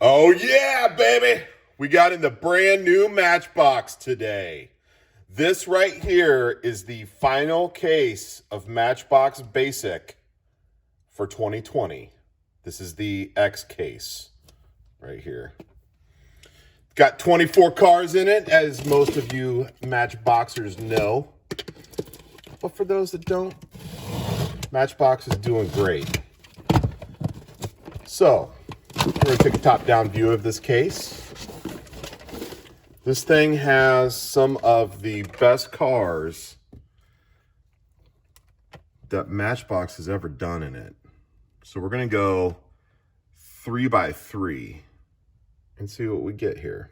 Oh yeah, baby! We got in the brand new Matchbox today. This right here is the final case of Matchbox Basic for 2020. This is the X case right here. Got 24 cars in it, as most of you Matchboxers know. But for those that don't, Matchbox is doing great. So, we're going to take a top-down view of this case. This thing has some of the best cars that Matchbox has ever done in it. So we're going to go 3 by 3 and see what we get here.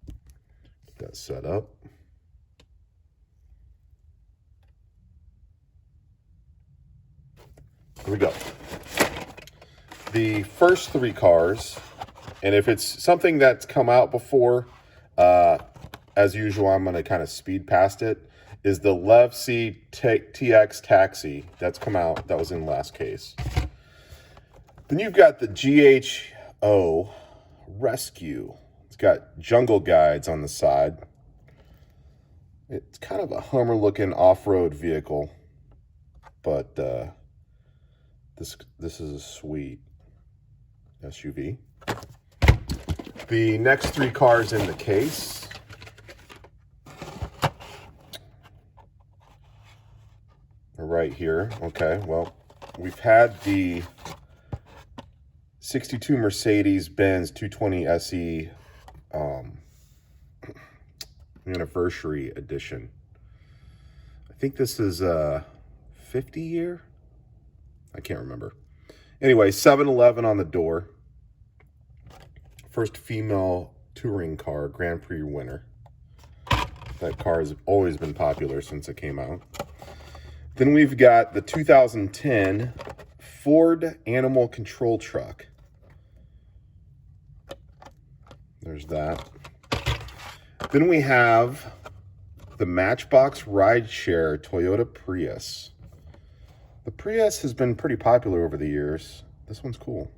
Get that set up. Here we go. The first 3 cars, and if it's something that's come out before, as usual, I'm going to kind of speed past it, is the Lev C TX Taxi. That's come out. That was in last case. Then you've got the GHO Rescue. It's got jungle guides on the side. It's kind of a Hummer-looking off-road vehicle, but this is a sweet SUV. The next 3 cars in the case are right here. Okay, well, we've had the 62 Mercedes-Benz 220 SE anniversary edition. I think this is a 50 year. I can't remember. Anyway, 711 on the door. First female touring car, Grand Prix winner. That car has always been popular since it came out. Then we've got the 2010 Ford Animal Control Truck. There's that. Then we have the Matchbox Rideshare Toyota Prius. The Prius has been pretty popular over the years. This one's cool.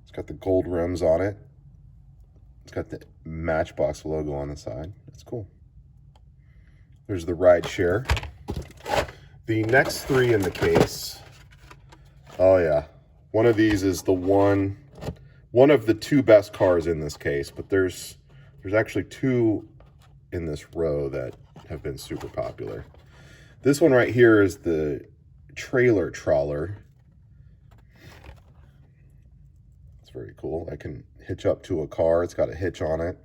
It's got the gold rims on it. It's got the Matchbox logo on the side. It's cool. There's the Rideshare. The next 3 in the case. Oh yeah. One of these is the one of the 2 best cars in this case, but there's actually 2 in this row that have been super popular. This one right here is the Trawler. It's very cool. I can hitch up to a car. It's got a hitch on it.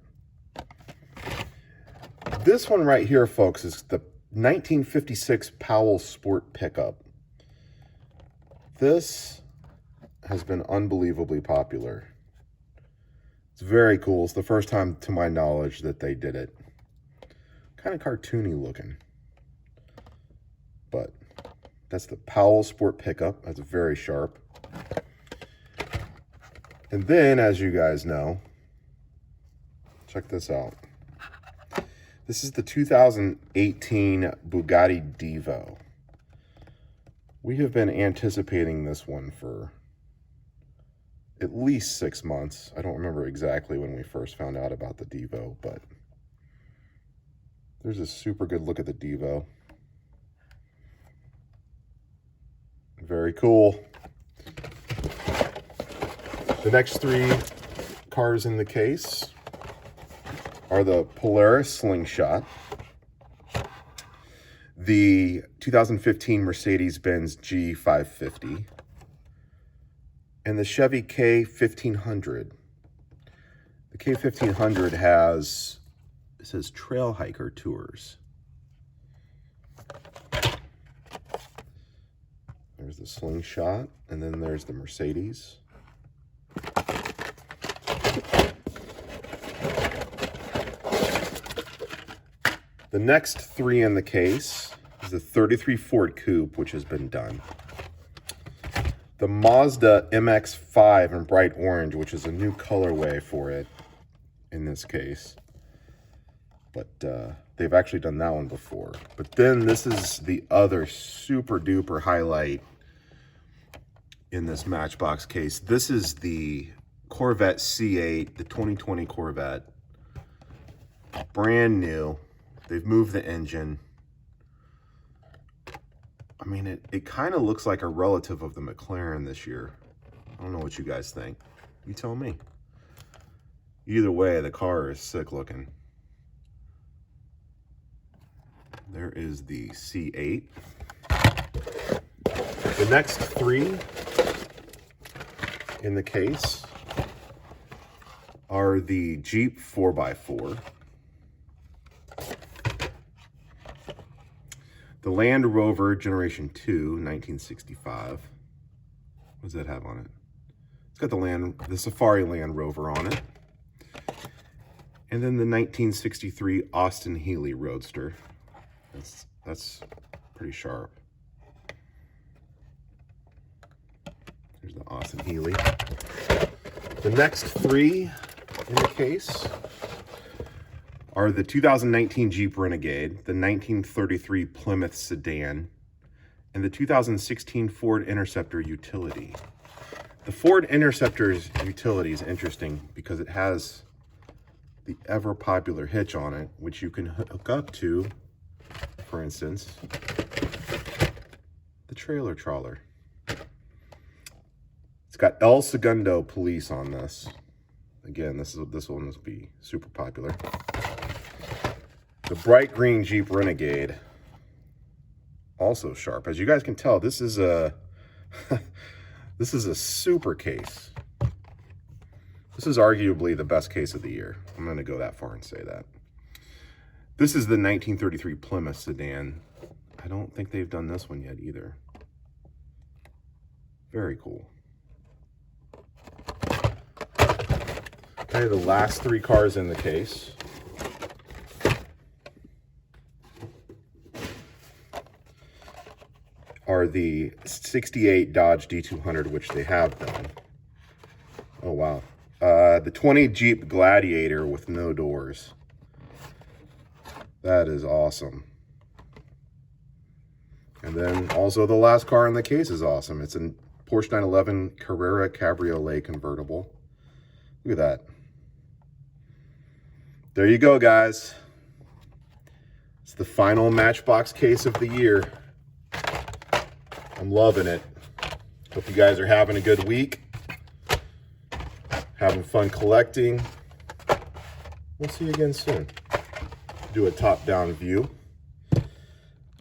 This one right here, folks, is the 1956 Powell Sport pickup. This has been unbelievably popular. It's very cool. It's the first time, to my knowledge, that they did it. Kind of cartoony looking. But that's the Powell Sport pickup. That's very sharp. And then, as you guys know, check this out. This is the 2018 Bugatti Devo. We have been anticipating this one for at least 6 months. I don't remember exactly when we first found out about the Devo, but there's a super good look at the Devo. Very cool. The next 3 cars in the case are the Polaris Slingshot, the 2015 Mercedes-Benz G550, and the Chevy K1500. The K1500 has, it says Trail Hiker Tours. There's the Slingshot, and then there's the Mercedes. The next 3 in the case is the 33 Ford Coupe, which has been done. The Mazda MX-5 in bright orange, which is a new colorway for it in this case. But they've actually done that one before. But then this is the other super duper highlight in this Matchbox case. This is the Corvette C8, the 2020 Corvette. Brand new. They've moved the engine. I mean, it kind of looks like a relative of the McLaren this year. I don't know what you guys think. You tell me. Either way, the car is sick looking. There is the C8. The next three in the case are the Jeep 4x4, the Land Rover Generation 2, 1965. What does that have on it? It's got the Safari Land Rover on it. And then the 1963 Austin Healey Roadster. That's pretty sharp. There's the Austin Healey. The next three in the case are the 2019 Jeep Renegade, the 1933 Plymouth Sedan, and the 2016 Ford Interceptor Utility. The Ford Interceptor's utility is interesting because it has the ever popular hitch on it, which you can hook up to, for instance, the trailer trawler. It's got El Segundo Police on this. Again, this one will be super popular. The bright green Jeep Renegade, also sharp. As you guys can tell, this is a this is a super case. This is arguably the best case of the year. I'm going to go that far and say that. This is the 1933 Plymouth Sedan. I don't think they've done this one yet either. Very cool. Okay, the last three cars in the case are the 68 Dodge D200, which they have done. Oh, wow. The 20 Jeep Gladiator with no doors. That is awesome. And then also the last car in the case is awesome. It's a Porsche 911 Carrera Cabriolet convertible. Look at that. There you go, guys. It's the final Matchbox case of the year. I'm loving it. Hope you guys are having a good week. Having fun collecting. We'll see you again soon. Do a top-down view.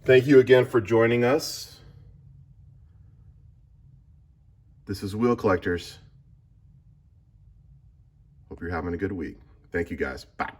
Thank you again for joining us. This is Wheel Collectors. Hope you're having a good week. Thank you guys. Bye.